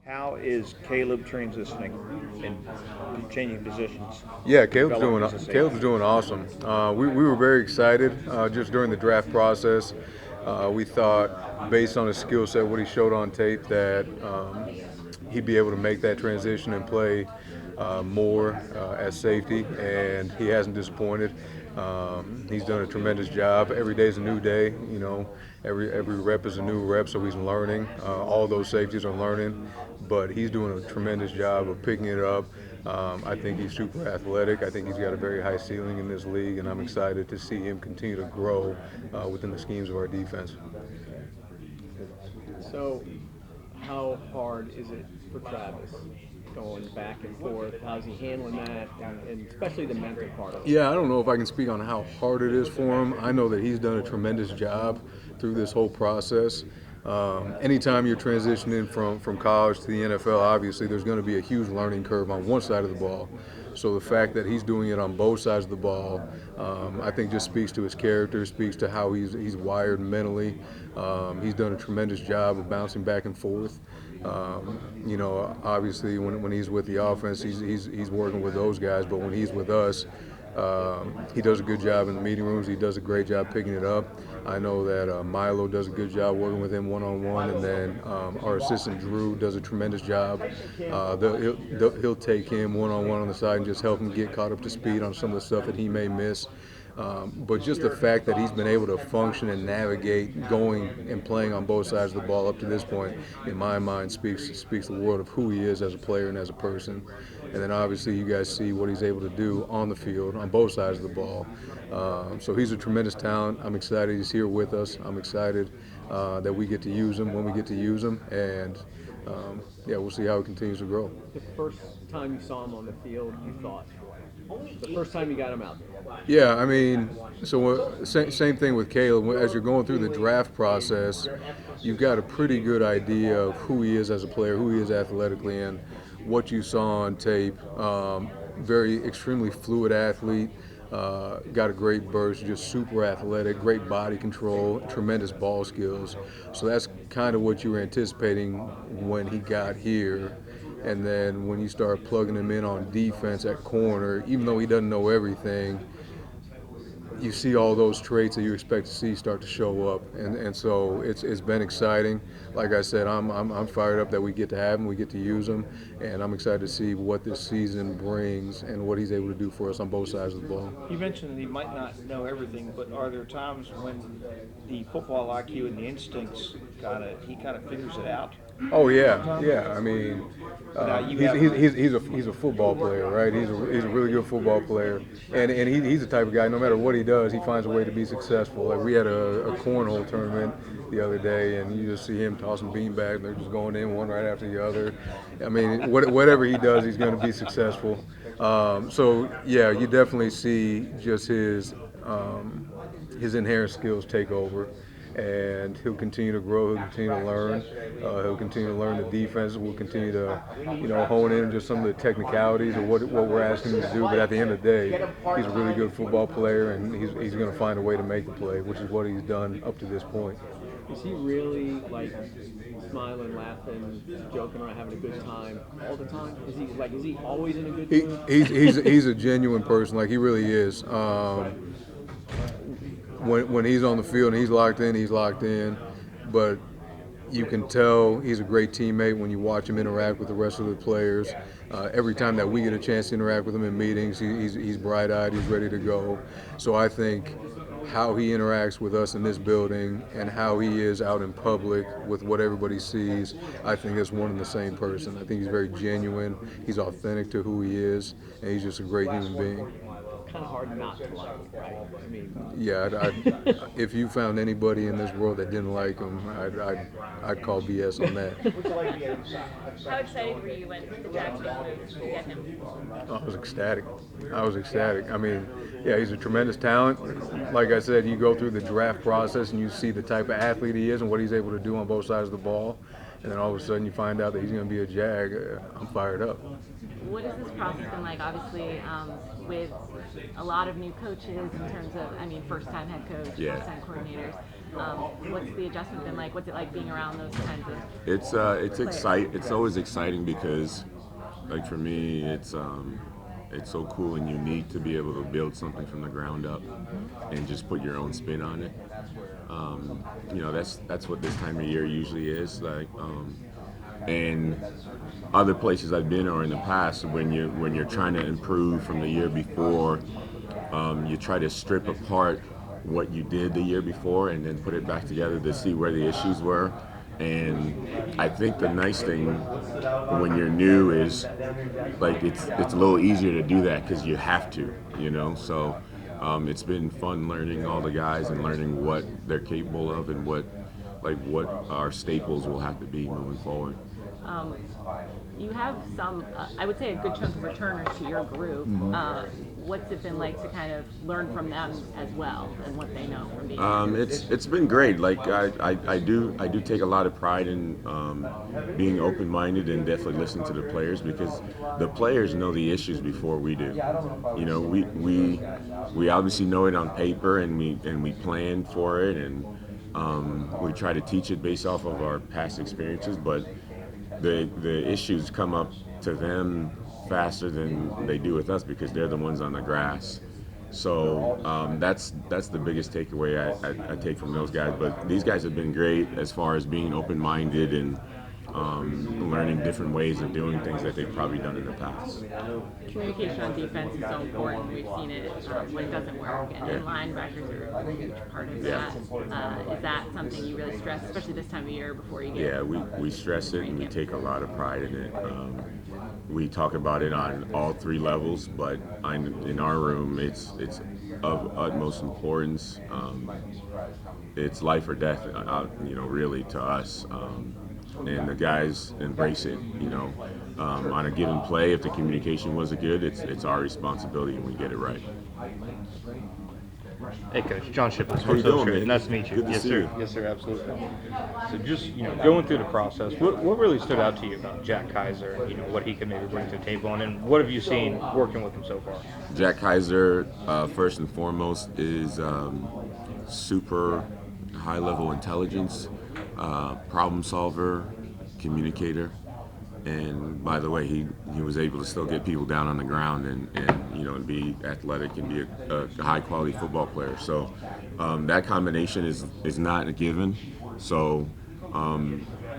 How is Caleb transitioning and changing positions? Yeah, Developing as a Caleb's safety? doing awesome. We were very excited just during the draft process. We thought, based on his skill set, what he showed on tape, that he'd be able to make that transition and play more at safety, and he hasn't disappointed. He's done a tremendous job. Every day is a new day. Every rep is a new rep, so he's learning. All those safeties are learning, but he's doing a tremendous job of picking it up. I think he's super athletic. I think he's got a very high ceiling in this league, and I'm excited to see him continue to grow within the schemes of our defense. So, how hard is it for Travis going back and forth? How's he handling that, and especially the mental part of it? Yeah, I don't know if I can speak on how hard it is for him. I know that he's done a tremendous job through this whole process. Anytime you're transitioning from college to the NFL, obviously there's going to be a huge learning curve on one side of the ball. So the fact that he's doing it on both sides of the ball, I think just speaks to his character, speaks to how he's wired mentally. He's done a tremendous job of bouncing back and forth. Obviously when he's with the offense, he's working with those guys, but when he's with us, he does a good job in the meeting rooms. He does a great job picking it up. I know that Milo does a good job working with him one-on-one, and then our assistant Drew does a tremendous job. He'll take him one-on-one on the side and just help him get caught up to speed on some of the stuff that he may miss. But just the fact that he's been able to function and navigate going and playing on both sides of the ball up to this point, in my mind, speaks the world of who he is as a player and as a person. And then obviously you guys see what he's able to do on the field on both sides of the ball. So he's a tremendous talent. I'm excited he's here with us. I'm excited that we get to use him when we get to use him. And we'll see how he continues to grow. The first time you saw him on the field, you thought, the first time you got him out there? Yeah, I mean, so same thing with Caleb. As you're going through the draft process, you've got a pretty good idea of who he is as a player, who he is athletically, and what you saw on tape. Very extremely fluid athlete. Got a great burst, just super athletic, great body control, tremendous ball skills. So that's kind of what you were anticipating when he got here. And then when you start plugging him in on defense at corner, even though he doesn't know everything, you see all those traits that you expect to see start to show up, and so it's been exciting. Like I said, I'm fired up that we get to have him, we get to use him, and I'm excited to see what this season brings and what he's able to do for us on both sides of the ball. You mentioned that he might not know everything, but are there times when the football IQ and the instincts he kind of figures it out? Oh yeah. I mean, he's a football player, right? He's a really good football player, and he's the type of guy. No matter what he does, he finds a way to be successful. Like we had a cornhole tournament the other day, and you just see him tossing beanbags. And they're just going in one right after the other. I mean, whatever he does, he's going to be successful. So yeah, you definitely see just his inherent skills take over. And he'll continue to grow. He'll continue to learn. He'll continue to learn the defense. We'll continue to, hone in just some of the technicalities of what we're asking him to do. But at the end of the day, he's a really good football player, and he's going to find a way to make the play, which is what he's done up to this point. Is he really like smiling, laughing, joking around, having a good time all the time? Is he always in a good mood? He's a genuine person. Like he really is. When he's on the field and he's locked in. But you can tell he's a great teammate when you watch him interact with the rest of the players. Every time that we get a chance to interact with him in meetings, he's bright-eyed, he's ready to go. So I think how he interacts with us in this building and how he is out in public with what everybody sees, I think it's one and the same person. I think he's very genuine, he's authentic to who he is, and he's just a great human being. Kind of hard not to like him, right? I mean, yeah, if you found anybody in this world that didn't like him, I'd call BS on that. How excited were you when the Jags moved to get him? I was ecstatic. I mean, yeah, he's a tremendous talent. Like I said, you go through the draft process and you see the type of athlete he is and what he's able to do on both sides of the ball, and then all of a sudden you find out that he's going to be a Jag. I'm fired up. What has this process been like? Obviously, with a lot of new coaches in terms of, first-time head coach, Yeah. first-time coordinators. What's the adjustment been like? What's it like being around those kinds of? It's always exciting because, like for me, it's so cool and unique to be able to build something from the ground up and just put your own spin on it. That's what this time of year usually is like. And other places I've been or in the past, when you're trying to improve from the year before, you try to strip apart what you did the year before and then put it back together to see where the issues were. And I think the nice thing when you're new is like it's a little easier to do that because you have to, So it's been fun learning all the guys and learning what they're capable of and what our staples will have to be moving forward. You have some, I would say, a good chunk of returners to your group. What's it been like to kind of learn from them as well and what they know from being? It's been great. Like I do take a lot of pride in being open-minded and definitely listening to the players because the players know the issues before we do. We obviously know it on paper and we plan for it and we try to teach it based off of our past experiences, but the issues come up to them faster than they do with us because they're the ones on the grass. So that's the biggest takeaway I take from those guys. But these guys have been great as far as being open-minded and learning different ways of doing things that they've probably done in the past. Communication on defense is so important. We've seen it when it doesn't work, and linebackers are a huge part of that. Is that something you really stress, especially this time of year before you get? Yeah, we stress it and we take a lot of pride in it. We talk about it on all three levels, but in our room, it's of utmost importance. It's life or death, really to us. And the guys embrace it, on a given play. If the communication wasn't good, it's our responsibility and we get it right. Hey, Coach. John Shipley, How you Sports doing, Illustrated. man? Nice to meet you. Good to Yes, see sir. you. Yes, sir. Absolutely. So just, going through the process, what really stood out to you about Jack Kaiser, what he could maybe bring to the table, and then what have you seen working with him so far? Jack Kaiser, first and foremost, is super high-level intelligence, problem solver, communicator. And by the way, he was able to still get people down on the ground and be athletic and be a high quality football player. So that combination is not a given. So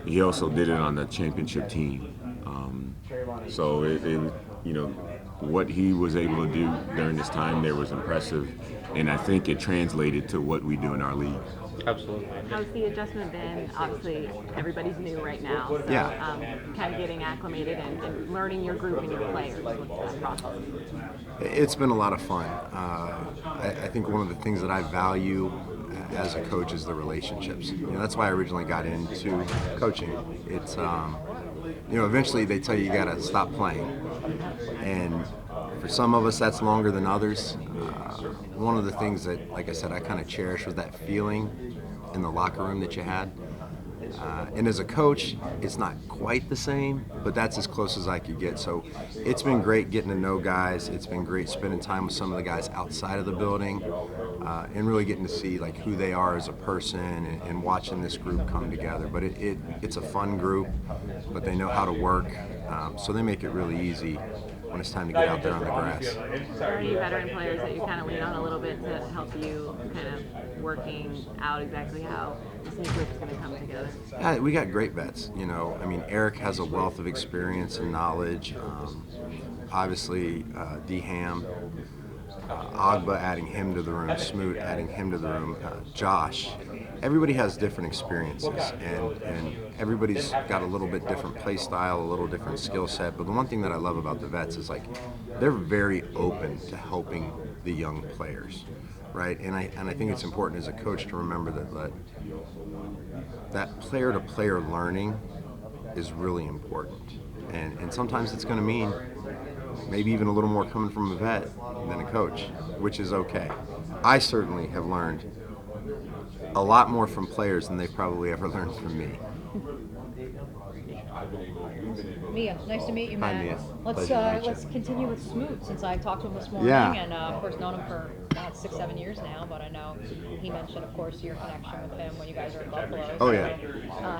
he also did it on the championship team. So what he was able to do during this time there was impressive, and I think it translated to what we do in our league. Absolutely. How's the adjustment been? Obviously, everybody's new right now. So, kind of getting acclimated and learning your group and your players. What's that process? It's been a lot of fun. I think one of the things that I value as a coach is the relationships. That's why I originally got into coaching. It's eventually they tell you got to stop playing, and for some of us that's longer than others. One of the things that, like I said, I kind of cherish was that feeling in the locker room that you had. And as a coach, it's not quite the same, but that's as close as I could get. So it's been great getting to know guys. It's been great spending time with some of the guys outside of the building, and really getting to see like who they are as a person and watching this group come together. But it's a fun group, but they know how to work, so they make it really easy when it's time to get out there on the grass. Are there any veteran players that you kind of lean on a little bit to help you kind of working out exactly how this new group is going to come together? Yeah, we got great vets. Eric has a wealth of experience and knowledge. Obviously, D-Ham, Agba adding him to the room, Smoot adding him to the room, Josh. Everybody has different experiences, and everybody's got a little bit different play style, a little different skill set. But the one thing that I love about the vets is like they're very open to helping the young players, right? And I think it's important as a coach to remember that player-to-player learning is really important, and sometimes it's going to mean maybe even a little more coming from a vet than a coach, which is okay. I certainly have learned a lot more from players than they've probably ever learned from me. Mia, nice to meet you, Hi, man. Mia. Let's Pleasure to meet you. let's continue with Smoot, since I talked to him this morning, Yeah. and of course known him for about 6-7 years now, but I know he mentioned, of course, your connection with him when you guys were in Buffalo. Oh, yeah.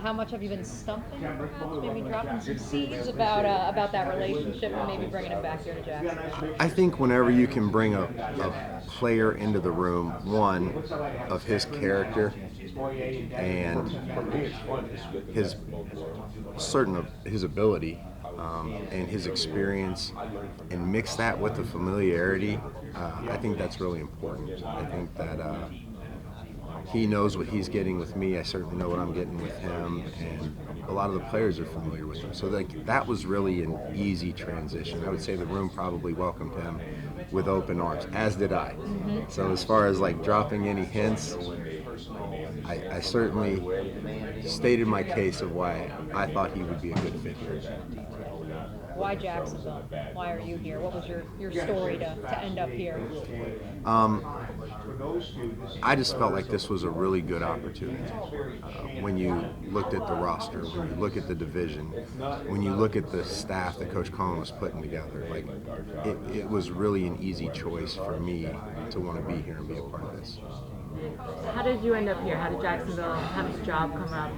How much have you been stumping, perhaps, maybe dropping some seeds about that relationship and maybe bringing him back here to Jacksonville? I think whenever you can bring a player into the room, one, of his character and his certain of his ability and his experience, and mix that with the familiarity, I think that's really important. I think that he knows what he's getting with me. I certainly know what I'm getting with him, and a lot of the players are familiar with him. So that was really an easy transition. I would say the room probably welcomed him with open arms, as did I. So as far as like dropping any hints, I certainly stated my case of why I thought he would be a good fit here. Why Jacksonville? Why are you here? What was your story to end up here? I just felt like this was a really good opportunity. When you looked at the roster, when you look at the division, when you look at the staff that Coach Collin was putting together, like it was really an easy choice for me to want to be here and be a part of this. How did you end up here? How did Jacksonville have this job come up?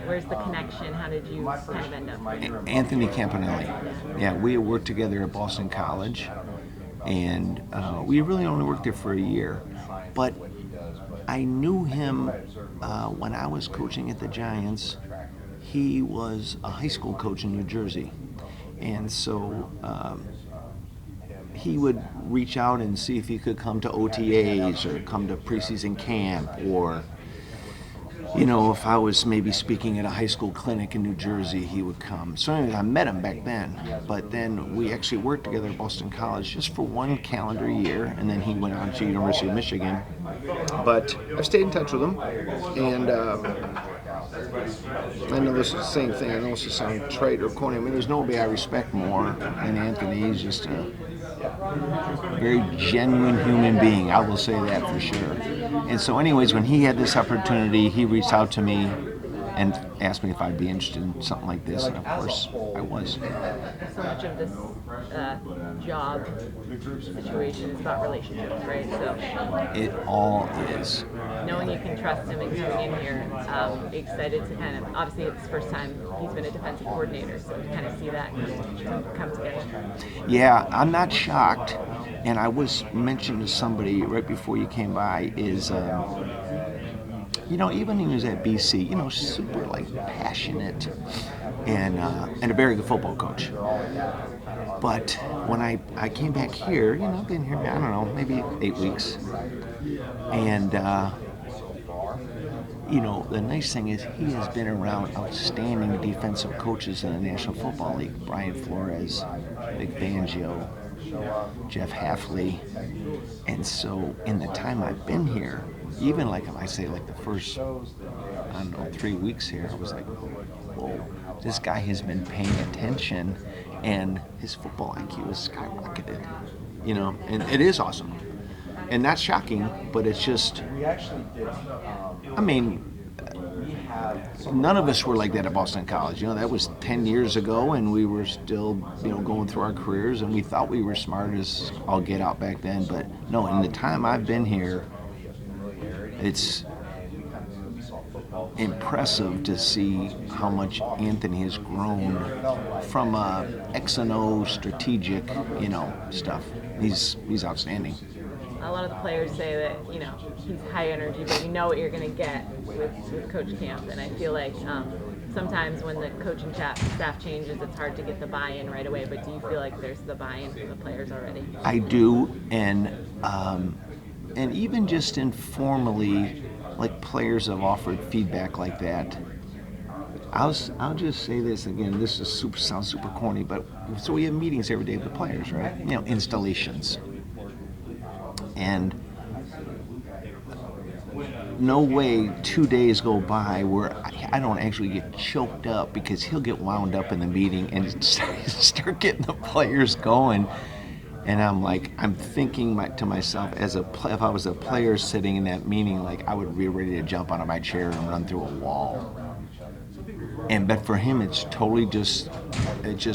Where's the connection? How did you kind of end up here? Anthony Campanelli. Yeah, we had worked together at Boston College, and we really only worked there for a year. But I knew him when I was coaching at the Giants. He was a high school coach in New Jersey, and so he would reach out and see if he could come to OTAs or come to preseason camp, or if I was maybe speaking at a high school clinic in New Jersey, he would come. So anyways, I met him back then, but then we actually worked together at Boston College just for one calendar year, and then he went on to University of Michigan. But I've stayed in touch with him, and I know this is the same thing. I know this is sound trite or corny. I mean, there's nobody I respect more than Anthony. He's just a very genuine human being. I will say that for sure. And so anyways, when he had this opportunity, he reached out to me and asked me if I'd be interested in something like this, and of course I was. So much of this job situation is about relationships, right? So It all is. knowing you can trust him and coming in here, excited to kind of, obviously it's the first time he's been a defensive coordinator, so to kind of see that come together. Yeah, I'm not shocked. And I was mentioning to somebody right before you came by is, even when he was at BC, super passionate and a very good football coach. But when I came back here, I've been here, I don't know, maybe 8 weeks. And, the nice thing is he has been around outstanding defensive coaches in the National Football League. Brian Flores, Vic Fangio, Jeff Hafley. And so in the time I've been here, even if I say the first, 3 weeks here, I was like, whoa, this guy has been paying attention and his football IQ has skyrocketed, and it is awesome. And that's shocking, but it's just, none of us were like that at Boston College. That was 10 years ago, and we were still, going through our careers, and we thought we were smart as all get out back then. But no, in the time I've been here, it's impressive to see how much Anthony has grown from X and O strategic, stuff. He's outstanding. A lot of the players say that, he's high energy, but you know what you're going to get with Coach Camp. And I feel like sometimes when the coaching staff changes, it's hard to get the buy-in right away. But do you feel like there's the buy-in from the players already? I do, and even just informally, players have offered feedback like that. I'll just say this again. This sounds super corny, but so we have meetings every day with the players, right? Installations. And no way 2 days go by where I don't actually get choked up because he'll get wound up in the meeting and start getting the players going. And I'm thinking to myself, if I was a player sitting in that meeting, I would be ready to jump out of my chair and run through a wall. But for him, it's totally just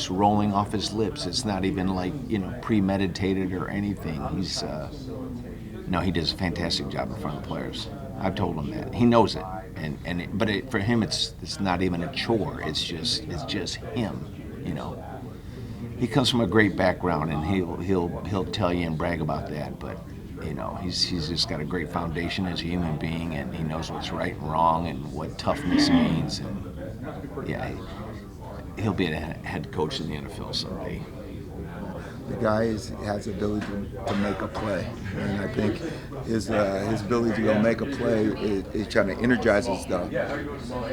rolling off his lips. It's not even premeditated or anything. He's No, he does a fantastic job in front of the players. I've told him that. He knows it, but for him, it's not even a chore. It's just him, you know. He comes from a great background, and he'll tell you and brag about that. But you know, he's just got a great foundation as a human being, and he knows what's right and wrong and what toughness means. And yeah, he'll be a head coach in the NFL someday. The guy has the ability to make a play, and I think his ability to go make a play is trying to energizes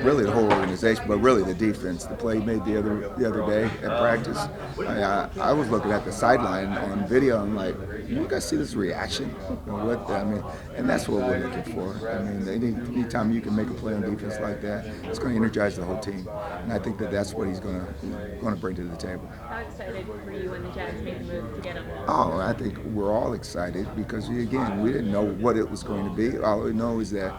really the whole organization, but really the defense. The play he made the other day at practice, I was looking at the sideline on video. I'm like, you guys see this reaction? And that's what we're looking for. I mean, anytime you can make a play on defense like that, it's going to energize the whole team, and I think that's what he's going to bring to the table. How excited were you when the Jags made the move to get him? Oh, I think we're all excited because, again, we didn't know what it was going to be. All we know is that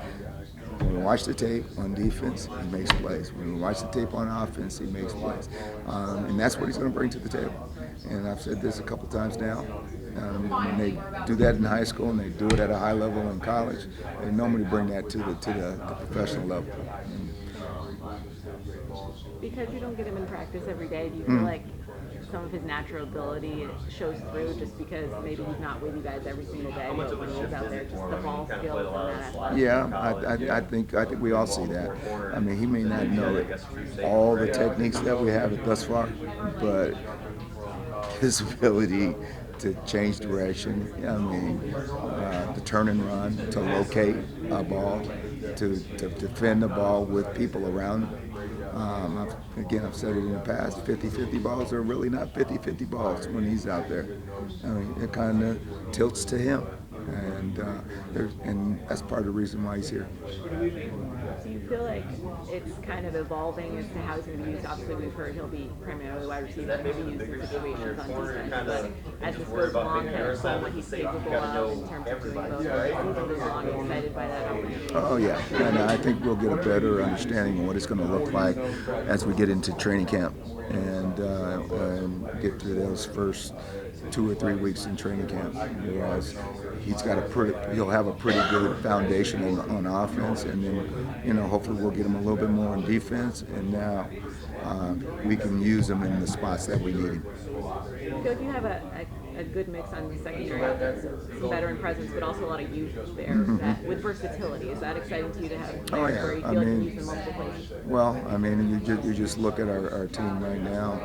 when we watch the tape on defense, he makes plays. When we watch the tape on offense, he makes plays. And that's what he's going to bring to the table. And I've said this a couple times now. When they do that in high school and they do it at a high level in college, they normally bring that to the professional level. Because you don't get him in practice every day, do you feel like some of his natural ability shows through just because maybe he's not with you guys every single day, but when he's out there, just the ball skills and that athletic? Yeah, I think we all see that. I mean, he may not know all the techniques that we have thus far, but his ability to change direction, to turn and run, to locate a ball, to defend the ball with people around him. I've said it in the past, 50-50 balls are really not 50-50 balls when he's out there. It kind of tilts to him, and that's part of the reason why he's here. Do you feel like it's kind of evolving as to how he's going to be used? Obviously, we've heard he'll be primarily wide receiver, maybe used in situations on defense, but as this goes along, kind of show what he's capable of in terms of doing both. Are you excited by that element? Oh, yeah, and I think we'll get a better understanding of what it's going to look like as we get into training camp and get to those first 2 or 3 weeks in training camp. Whereas he'll have a pretty good foundation on offense, and then hopefully we'll get him a little bit more on defense, and now we can use him in the spots that we need him. I feel like you have a good mix on the secondary offense, some veteran presence, but also a lot of youth there that, with versatility. Is that exciting to you to have players where you feel like you use them multiple places? Well, you just look at our team right now.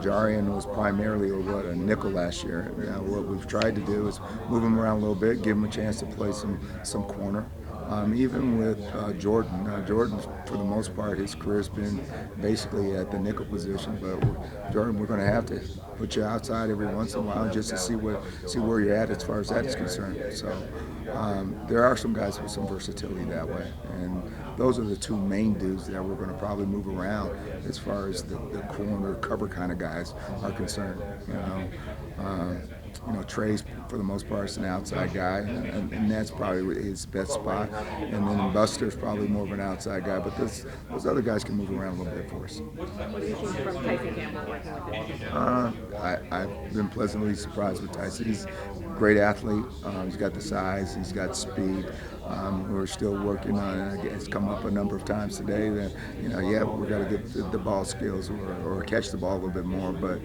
Jarian was primarily a nickel last year. What we've tried to do is move him around a little bit, give him a chance to play some corner. Even with Jordan. Jordan, for the most part, his career's been basically at the nickel position. But Jordan, we're going to have to put you outside every once in a while just to see where you're at as far as that is concerned. So there are some guys with some versatility that way, and those are the two main dudes that we're going to probably move around as far as the corner cover kind of guys are concerned. Trey's, for the most part, is an outside guy, and that's probably his best spot. And then Buster's probably more of an outside guy, but those other guys can move around a little bit for us. What do you think from Tyson Campbell working with him? I've been pleasantly surprised with Tyson. He's a great athlete. He's got the size. He's got speed. We're still working on it. It's come up a number of times today that, we got to get the ball skills or catch the ball a little bit more. But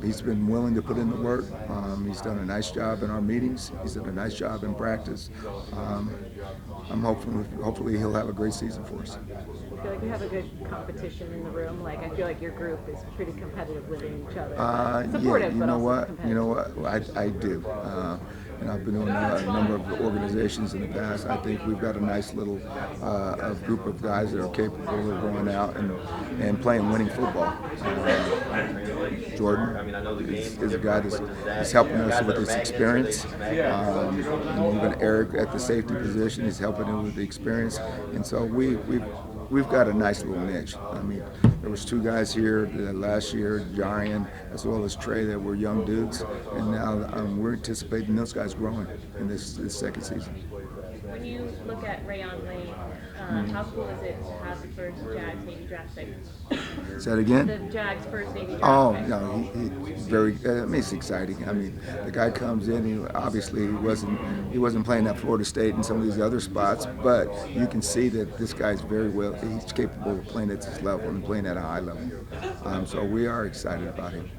he's been willing to put in the work. He's done a nice job in our meetings. He's done a nice job in practice. I'm hopefully he'll have a great season for us. I feel like you have a good competition in the room. Like, I feel like your group is pretty competitive within each other. Supportive, but also competitive. You know what? I do. I've been in a number of organizations in the past. I think we've got a nice little group of guys that are capable of going out and playing winning football. Jordan is a guy that's helping us with his experience. And even Eric at the safety position is helping him with the experience. And so we've got a nice little niche. There was 2 guys here last year, Jarian as well as Trey, that were young dudes, and now we're anticipating those guys growing in this second season. When you look at Rayon Lane, How cool is it to have the first Jags Navy draft pick? Say it again? The Jags' first Navy draft Oh pick. no, he's very. I mean, it's exciting. I mean, the guy comes in. He wasn't playing at Florida State and some of these other spots, but you can see that this guy's very well. He's capable of playing at this level and playing at a high level. So we are excited about him.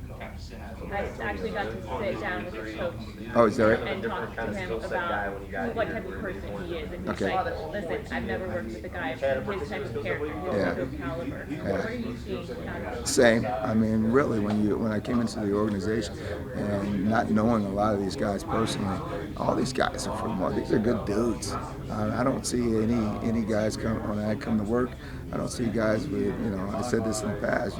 I actually got to sit down with his coach Oh, is that right? and talk to him about what type of person he is. And he's Okay. like, listen, I've never worked with a guy of his type of character, his Yeah. type of caliber. What are you seeing out of Same. I mean, really, when I came into the organization and not knowing a lot of these guys personally, all these guys are these are good dudes. I don't see any guys when I come to work. I don't see guys with, I said this in the past,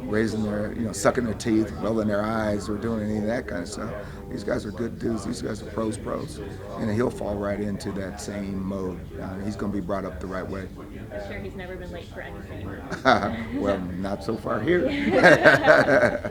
raising their, sucking their teeth, rolling their eyes, or doing any of that kind of stuff. These guys are good dudes. These guys are pros, and he'll fall right into that same mode. He's going to be brought up the right way. I'm sure he's never been late for anything. Well, not so far here. Yeah.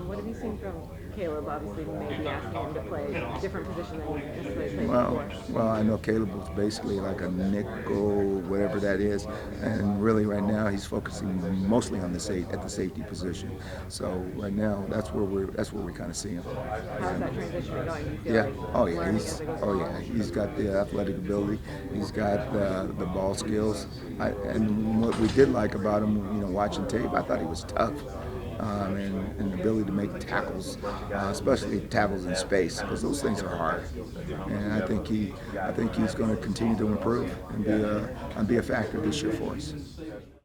What have you seen from Caleb? Obviously, maybe asking him to play a different position than he necessarily played before. Well, I know Caleb was basically like a nickel, whatever that is, and really right now he's focusing mostly on the safety position. So right now that's where we kind of see him. How's that transition been going? Do you feel Yeah. like learning as it goes along? He's got the athletic ability. He's got the ball skills. And what we did like about him, watching tape, I thought he was tough. And the ability to make tackles, especially tackles in space, because those things are hard. And I think he's going to continue to improve and be a factor this year for us.